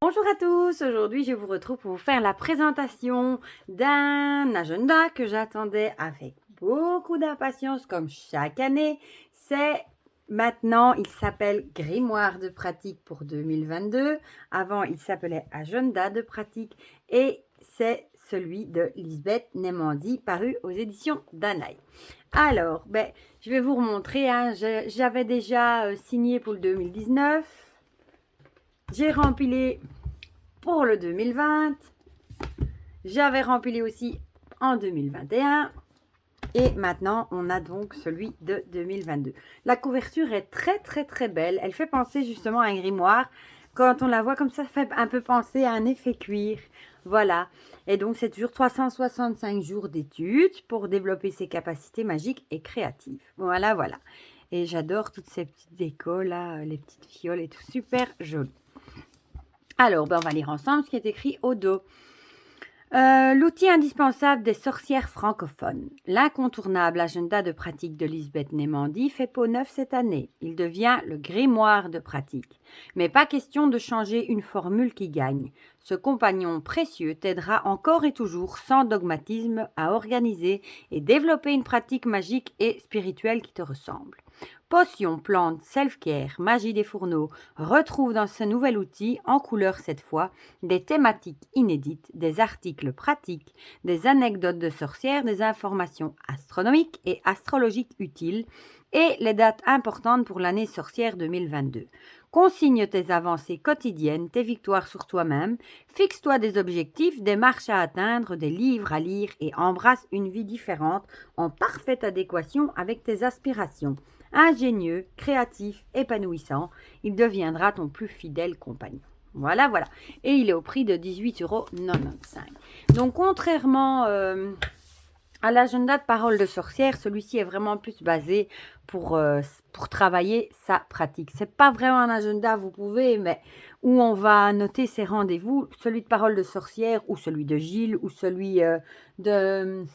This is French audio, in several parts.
Bonjour à tous, aujourd'hui je vous retrouve pour vous faire la présentation d'un agenda que j'attendais avec beaucoup d'impatience comme chaque année. C'est maintenant, il s'appelle Grimoire de pratique pour 2022. Avant, il s'appelait Agenda de pratique et c'est celui de Lisbeth Nemandi paru aux éditions Danaï. Alors, je vais vous remontrer, hein, j'avais déjà signé pour le 2019. J'ai rempilé pour le 2020. J'avais rempilé aussi en 2021. Et maintenant, on a donc celui de 2022. La couverture est très belle. Elle fait penser justement à un grimoire. Quand on la voit comme ça fait un peu penser à un effet cuir. Voilà. Et donc, c'est toujours 365 jours d'études pour développer ses capacités magiques et créatives. Voilà. Et j'adore toutes ces petites décos là, les petites fioles et tout. Super joli. Alors, on va lire ensemble ce qui est écrit au dos. L'outil indispensable des sorcières francophones. L'incontournable agenda de pratique de Lisbeth Nemandi fait peau neuve cette année. Il devient le grimoire de pratique. Mais pas question de changer une formule qui gagne. Ce compagnon précieux t'aidera encore et toujours, sans dogmatisme, à organiser et développer une pratique magique et spirituelle qui te ressemble. Potions, plantes, self-care, magie des fourneaux, retrouve dans ce nouvel outil, en couleur cette fois, des thématiques inédites, des articles pratiques, des anecdotes de sorcières, des informations astronomiques et astrologiques utiles et les dates importantes pour l'année sorcière 2022. Consigne tes avancées quotidiennes, tes victoires sur toi-même, fixe-toi des objectifs, des marches à atteindre, des livres à lire et embrasse une vie différente en parfaite adéquation avec tes aspirations. Ingénieux, créatif, épanouissant, il deviendra ton plus fidèle compagnon. Voilà. Et il est au prix de 18,95 €. Donc, contrairement à l'agenda de parole de sorcière, celui-ci est vraiment plus basé pour travailler sa pratique. C'est pas vraiment un agenda, vous pouvez, mais où on va noter ses rendez-vous, celui de parole de sorcière ou celui de Gilles ou celui de...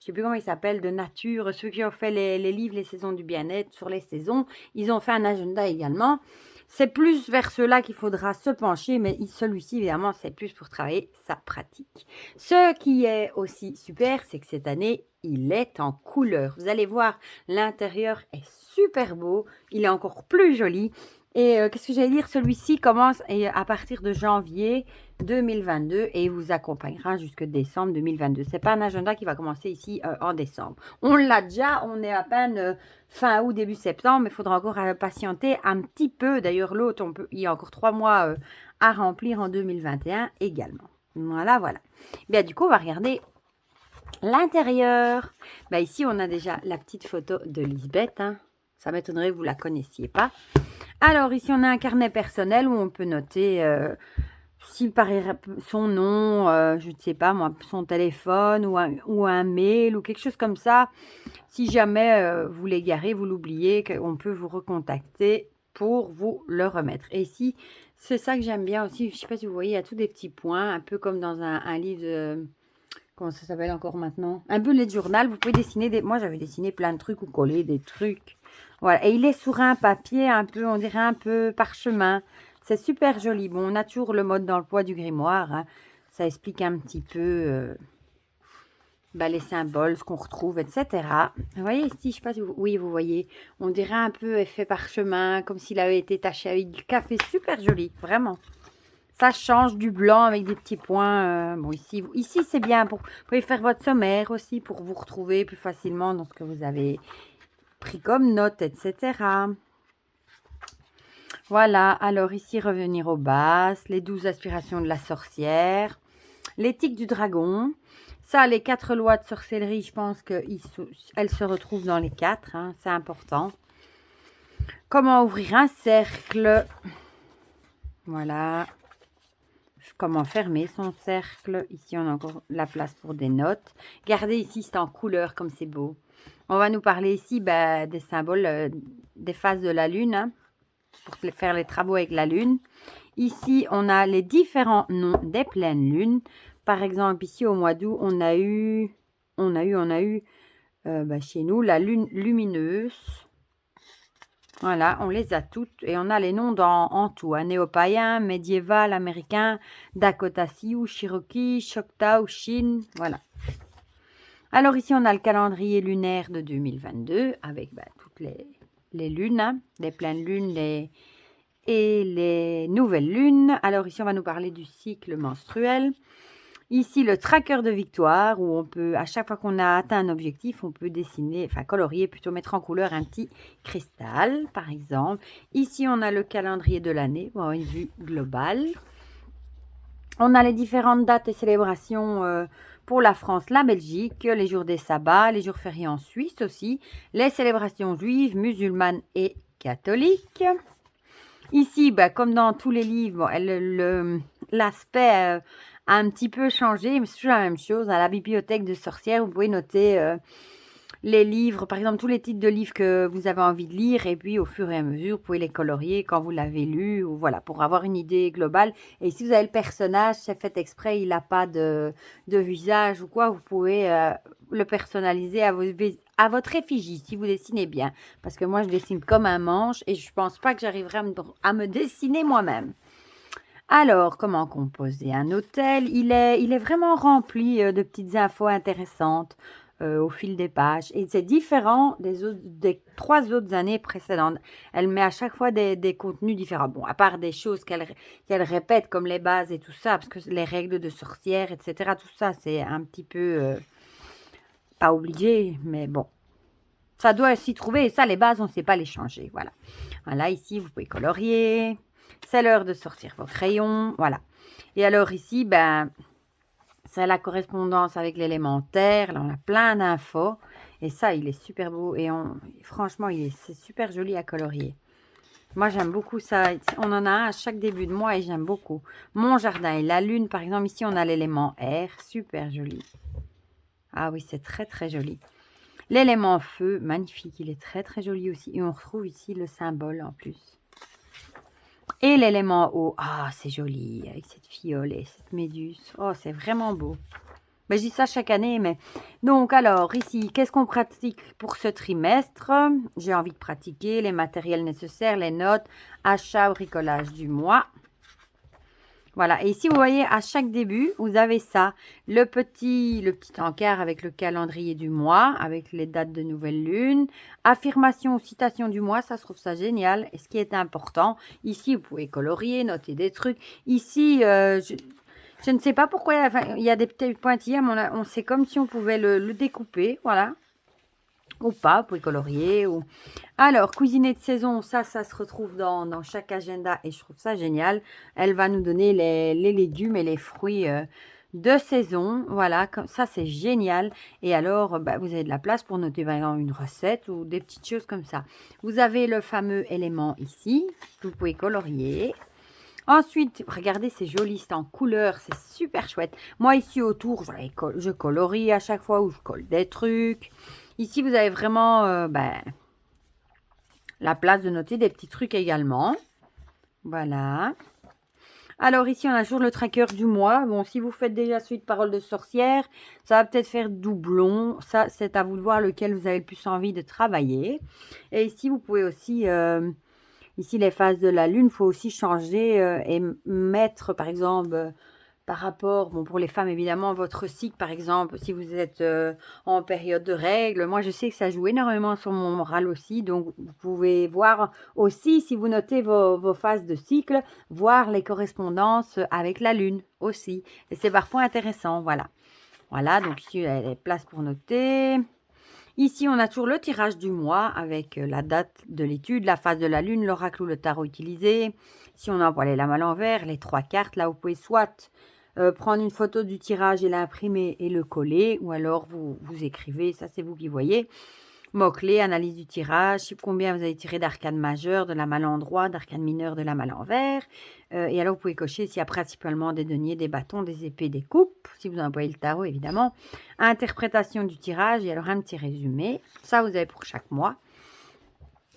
Je sais plus comment il s'appelle, de nature, ceux qui ont fait les livres, les saisons du bien-être, sur les saisons, ils ont fait un agenda également. C'est plus vers cela qu'il faudra se pencher, mais celui-ci, évidemment, c'est plus pour travailler sa pratique. Ce qui est aussi super, c'est que cette année, il est en couleur. Vous allez voir, l'intérieur est super beau, il est encore plus joli. Et qu'est-ce que j'allais dire? Celui-ci commence à partir de janvier 2022 et vous accompagnera jusque décembre 2022. C'est pas un agenda qui va commencer ici en décembre. On l'a déjà, on est à peine fin août, début septembre, mais il faudra encore patienter un petit peu. D'ailleurs, l'autre, il y a encore 3 mois à remplir en 2021 également. Voilà. Bien, du coup, on va regarder l'intérieur. Ici, on a déjà la petite photo de Lisbeth. Hein. Ça m'étonnerait que vous ne la connaissiez pas. Alors, ici, on a un carnet personnel où on peut noter s'il paraît son nom, je ne sais pas moi, son téléphone ou un mail ou quelque chose comme ça. Si jamais vous l'égarez, vous l'oubliez, on peut vous recontacter pour vous le remettre. Et ici, c'est ça que j'aime bien aussi. Je ne sais pas si vous voyez, il y a tous des petits points, un peu comme dans un livre de... Comment ça s'appelle encore maintenant? Un bullet journal. Vous pouvez dessiner des... Moi, j'avais dessiné plein de trucs ou coller des trucs. Voilà. Et il est sur un papier un peu, on dirait un peu parchemin. C'est super joli. Bon, on a toujours le mode d'emploi du grimoire. Hein. Ça explique un petit peu les symboles, ce qu'on retrouve, etc. Vous voyez ici, je ne sais pas si vous... Oui, vous voyez. On dirait un peu effet parchemin, comme s'il avait été taché avec du café. Super joli, vraiment. Ça change du blanc avec des petits points. Bon, ici c'est bien. Vous pouvez faire votre sommaire aussi pour vous retrouver plus facilement dans ce que vous avez pris comme note, etc. Voilà. Alors ici, revenir aux bases. Les 12 aspirations de la sorcière. L'éthique du dragon. Ça, les 4 lois de sorcellerie, je pense qu'elles se retrouvent dans les 4. Hein, c'est important. Comment ouvrir un cercle. Voilà. Comment fermer son cercle. Ici, on a encore la place pour des notes. Regardez ici, c'est en couleur comme c'est beau. On va nous parler ici des symboles, des phases de la lune, hein, pour faire les travaux avec la lune. Ici, on a les différents noms des pleines lunes. Par exemple, ici, au mois d'août, on a eu chez nous la lune lumineuse. Voilà, on les a toutes et on a les noms en tout, hein, néo-païen, médiéval, américain, Dakota Sioux, Cherokee, Choctaw, Chin, voilà. Alors ici, on a le calendrier lunaire de 2022 avec toutes les lunes, hein, les pleines lunes et les nouvelles lunes. Alors ici, on va nous parler du cycle menstruel. Ici, le tracker de victoire où on peut, à chaque fois qu'on a atteint un objectif, on peut dessiner, enfin colorier, plutôt mettre en couleur un petit cristal, par exemple. Ici, on a le calendrier de l'année pour avoir une vue globale. On a les différentes dates et célébrations pour la France, la Belgique, les jours des sabbats, les jours fériés en Suisse aussi, les célébrations juives, musulmanes et catholiques. Ici, comme dans tous les livres, l'aspect a un petit peu changé, mais c'est toujours la même chose. À la bibliothèque de sorcières, vous pouvez noter les livres, par exemple tous les titres de livres que vous avez envie de lire, et puis au fur et à mesure, vous pouvez les colorier quand vous l'avez lu, ou voilà, pour avoir une idée globale. Et si vous avez le personnage, c'est fait exprès, il n'a pas de visage ou quoi, vous pouvez le personnaliser à votre effigie, si vous dessinez bien. Parce que moi, je dessine comme un manche, et je pense pas que j'arriverai à me dessiner moi-même. Alors, comment composer un hôtel? Il est vraiment rempli de petites infos intéressantes au fil des pages. Et c'est différent des 3 autres années précédentes. Elle met à chaque fois des contenus différents. Bon, à part des choses qu'elle répète comme les bases et tout ça, parce que les règles de sorcière, etc., tout ça, c'est un petit peu pas obligé, mais bon. Ça doit s'y trouver, et ça, les bases, on ne sait pas les changer, voilà. Voilà, ici, vous pouvez colorier. C'est l'heure de sortir vos crayons, voilà. Et alors ici, c'est la correspondance avec l'élémentaire. Là, on a plein d'infos. Et ça, il est super beau. Et franchement, c'est super joli à colorier. Moi, j'aime beaucoup ça. On en a un à chaque début de mois et j'aime beaucoup. Mon jardin et la lune, par exemple, ici, on a l'élément air. Super joli. Ah oui, c'est très, très joli. L'élément feu, magnifique. Il est très, très joli aussi. Et on retrouve ici le symbole en plus. Et l'élément eau, ah, c'est joli, avec cette fiole et cette méduse. Oh, c'est vraiment beau. Je dis ça chaque année, mais... Donc, alors, ici, qu'est-ce qu'on pratique pour ce trimestre? J'ai envie de pratiquer les matériels nécessaires, les notes, achat, bricolage du mois. Voilà, et ici, vous voyez, à chaque début, vous avez ça. Le petit encart avec le calendrier du mois, avec les dates de nouvelle lune. Affirmation ou citation du mois, ça, je trouve ça génial. Et ce qui est important, ici, vous pouvez colorier, noter des trucs. Ici, je ne sais pas pourquoi, il y a des petits pointillés, mais c'est comme si on pouvait le découper, voilà. Ou pas, vous pouvez colorier. Alors, cuisiner de saison, ça se retrouve dans chaque agenda et je trouve ça génial. Elle va nous donner les légumes et les fruits de saison. Voilà, ça c'est génial. Et alors, vous avez de la place pour noter par exemple une recette ou des petites choses comme ça. Vous avez le fameux élément ici, que vous pouvez colorier. Ensuite, regardez, c'est joli, c'est en couleur, c'est super chouette. Moi, ici autour, je colorie à chaque fois ou je colle des trucs. Ici, vous avez vraiment la place de noter des petits trucs également. Voilà. Alors ici, on a toujours le tracker du mois. Bon, si vous faites déjà celui de parole de sorcière, ça va peut-être faire doublon. Ça, c'est à vous de voir lequel vous avez le plus envie de travailler. Et ici, vous pouvez aussi... ici, les phases de la lune, il faut aussi changer et mettre, par exemple... par rapport, bon, pour les femmes, évidemment, votre cycle, par exemple, si vous êtes en période de règles, moi, je sais que ça joue énormément sur mon moral aussi, donc vous pouvez voir aussi, si vous notez vos phases de cycle, voir les correspondances avec la lune aussi, et c'est parfois intéressant, voilà. Voilà, donc ici, il y a les places pour noter. Ici, on a toujours le tirage du mois avec la date de l'étude, la phase de la lune, l'oracle ou le tarot utilisé. Si on envoie les lames à l'envers, les 3 cartes, là, vous pouvez soit prendre une photo du tirage et l'imprimer et le coller, ou alors vous écrivez, ça c'est vous qui voyez. Mots-clés, analyse du tirage, combien vous avez tiré d'arcane majeur, de la main à l'endroit, d'arcane mineur, de la main à l'envers. Et alors vous pouvez cocher s'il y a principalement des deniers, des bâtons, des épées, des coupes, si vous employez le tarot évidemment. Interprétation du tirage et alors un petit résumé. Ça vous avez pour chaque mois.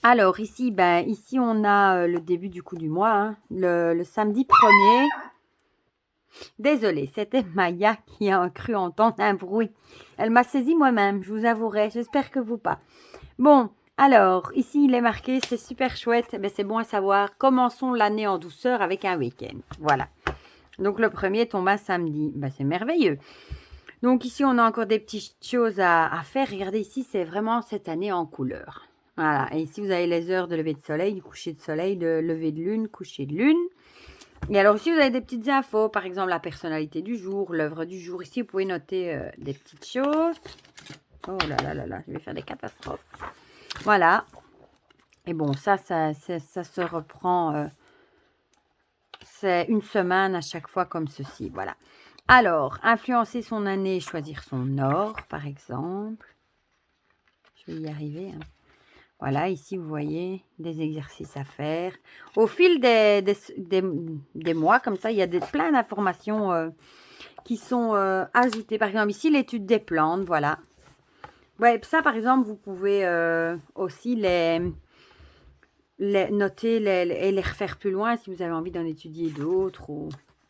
Alors ici, ici on a le début du coup du mois, hein, le samedi 1er. Désolée, c'était Maya qui a cru entendre un bruit. Elle m'a saisi moi-même, je vous avouerai. J'espère que vous pas. Bon, Alors, ici, il est marqué, c'est super chouette, mais c'est bon à savoir. Commençons l'année en douceur avec un week-end. Voilà. Donc, le premier tombe un samedi. Ben, c'est merveilleux. Donc, ici, on a encore des petites choses à faire. Regardez, ici, c'est vraiment cette année en couleur. Voilà. Et ici, vous avez les heures de lever de soleil, du coucher de soleil, de lever de lune, coucher de lune. Et alors ici, vous avez des petites infos, par exemple la personnalité du jour, l'œuvre du jour. Ici, vous pouvez noter des petites choses. Oh là là là là, je vais faire des catastrophes. Voilà. Et bon, ça se reprend. C'est une semaine à chaque fois comme ceci. Voilà. Alors, influencer son année, choisir son or, par exemple. Je vais y arriver. Hein. Voilà, ici, vous voyez des exercices à faire. Au fil des mois, comme ça, il y a plein d'informations qui sont ajoutées. Par exemple, ici, l'étude des plantes, voilà. Ouais, ça, par exemple, vous pouvez aussi les noter et les refaire plus loin si vous avez envie d'en étudier d'autres.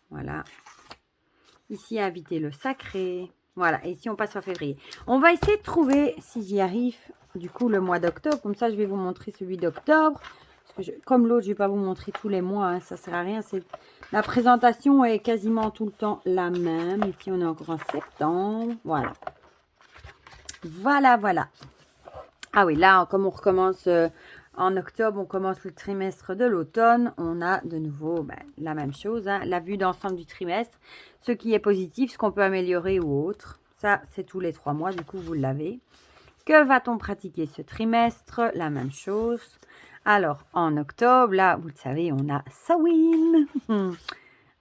Voilà. Ici, inviter le sacré. Voilà, et ici, on passe en février. On va essayer de trouver, si j'y arrive, du coup, le mois d'octobre. Comme ça, je vais vous montrer celui d'octobre. Comme l'autre, je ne vais pas vous montrer tous les mois. Hein, ça ne sert à rien. La présentation est quasiment tout le temps la même. Ici, on est encore en septembre. Voilà. Voilà, voilà. Ah oui, là, comme on recommence en octobre, on commence le trimestre de l'automne. On a de nouveau la même chose, hein, la vue d'ensemble du trimestre. Ce qui est positif, ce qu'on peut améliorer ou autre. Ça, c'est tous les 3 mois, du coup, vous l'avez. Que va-t-on pratiquer ce trimestre? La même chose. Alors, en octobre, là, vous le savez, on a Samhain.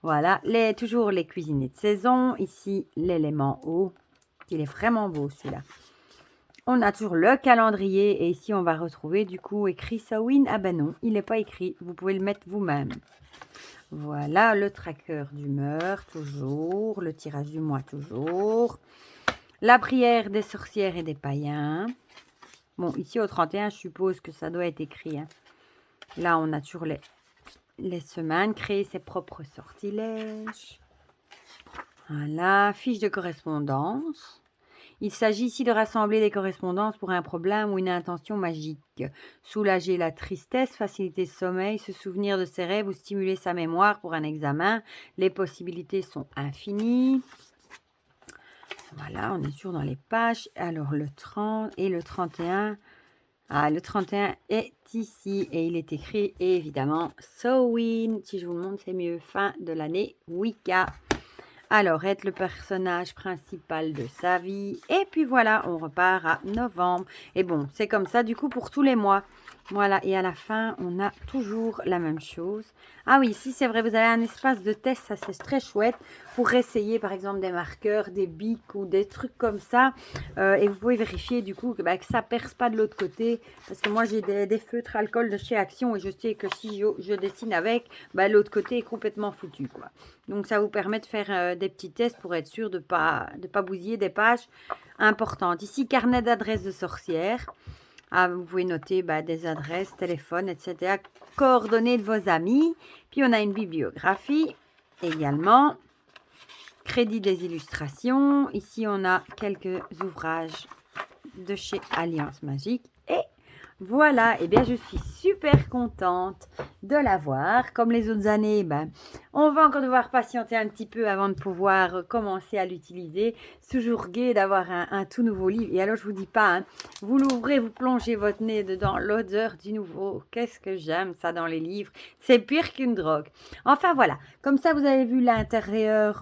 Voilà, toujours les cuisinés de saison. Ici, l'élément eau. Il est vraiment beau, celui-là. On a toujours le calendrier. Et ici, on va retrouver, du coup, écrit Samhain. Ah ben non, il n'est pas écrit. Vous pouvez le mettre vous-même. Voilà, le tracker d'humeur, toujours. Le tirage du mois, toujours. La prière des sorcières et des païens. Bon, ici, au 31, je suppose que ça doit être écrit. Hein. Là, on a toujours les semaines. Créer ses propres sortilèges. Voilà, fiche de correspondance. Il s'agit ici de rassembler les correspondances pour un problème ou une intention magique. Soulager la tristesse, faciliter le sommeil, se souvenir de ses rêves ou stimuler sa mémoire pour un examen. Les possibilités sont infinies. Voilà, on est toujours dans les pages. Alors, le 30 et le 31. Ah, le 31 est ici et il est écrit évidemment Samhain. Si je vous le montre, c'est mieux. Fin de l'année Wicca. Alors, être le personnage principal de sa vie. Et puis voilà, on repart à novembre. Et bon, c'est comme ça du coup pour tous les mois. Voilà, et à la fin, on a toujours la même chose. Ah oui, ici, c'est vrai, vous avez un espace de test, ça c'est très chouette, pour essayer par exemple des marqueurs, des bics ou des trucs comme ça. Et vous pouvez vérifier du coup que ça ne perce pas de l'autre côté. Parce que moi, j'ai des feutres alcool de chez Action et je sais que si je dessine avec, l'autre côté est complètement foutu, quoi. Donc, ça vous permet de faire des petits tests pour être sûr de pas bousiller des pages importantes. Ici, carnet d'adresses de sorcières. Ah, vous pouvez noter des adresses, téléphones, etc. Coordonnées de vos amis. Puis, on a une bibliographie également. Crédit des illustrations. Ici, on a quelques ouvrages de chez Alliance Magique. Et voilà, et bien je suis super contente de l'avoir. Comme les autres années, on va encore devoir patienter un petit peu avant de pouvoir commencer à l'utiliser. C'est toujours gai d'avoir un tout nouveau livre. Et alors, je vous dis pas, hein, vous l'ouvrez, vous plongez votre nez dedans, l'odeur du nouveau. Qu'est-ce que j'aime ça dans les livres. C'est pire qu'une drogue. Enfin, voilà. Comme ça, vous avez vu l'intérieur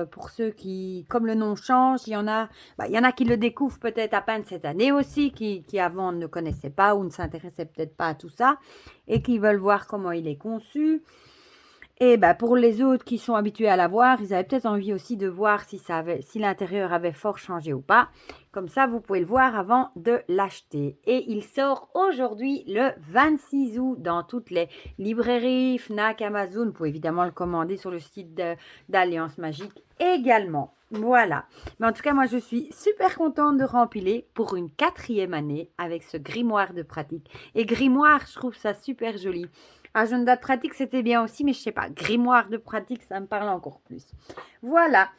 pour ceux qui, comme le nom change, il y en a qui le découvrent peut-être à peine cette année aussi, qui avant ne connaissaient pas ou ne s'intéressaient peut-être pas à tout ça et qui veulent voir comment il est conçu. Et pour les autres qui sont habitués à la voir, ils avaient peut-être envie aussi de voir si l'intérieur avait fort changé ou pas. Comme ça, vous pouvez le voir avant de l'acheter. Et il sort aujourd'hui le 26 août dans toutes les librairies, Fnac, Amazon. Vous pouvez évidemment le commander sur le site d'Alliance Magique également. Voilà. Mais en tout cas, moi, je suis super contente de rempiler pour une 4e année avec ce grimoire de pratique. Et grimoire, je trouve ça super joli. Agenda de pratique, c'était bien aussi, mais je sais pas. Grimoire de pratique, ça me parle encore plus. Voilà.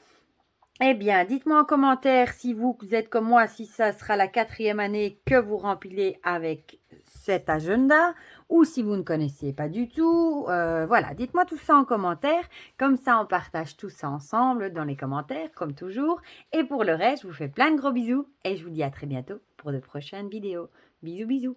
Eh bien, dites-moi en commentaire si vous êtes comme moi, si ça sera la 4e année que vous rempilez avec cet agenda ou si vous ne connaissiez pas du tout. Voilà, dites-moi tout ça en commentaire. Comme ça, on partage tout ça ensemble dans les commentaires, comme toujours. Et pour le reste, je vous fais plein de gros bisous et je vous dis à très bientôt pour de prochaines vidéos. Bisous, bisous.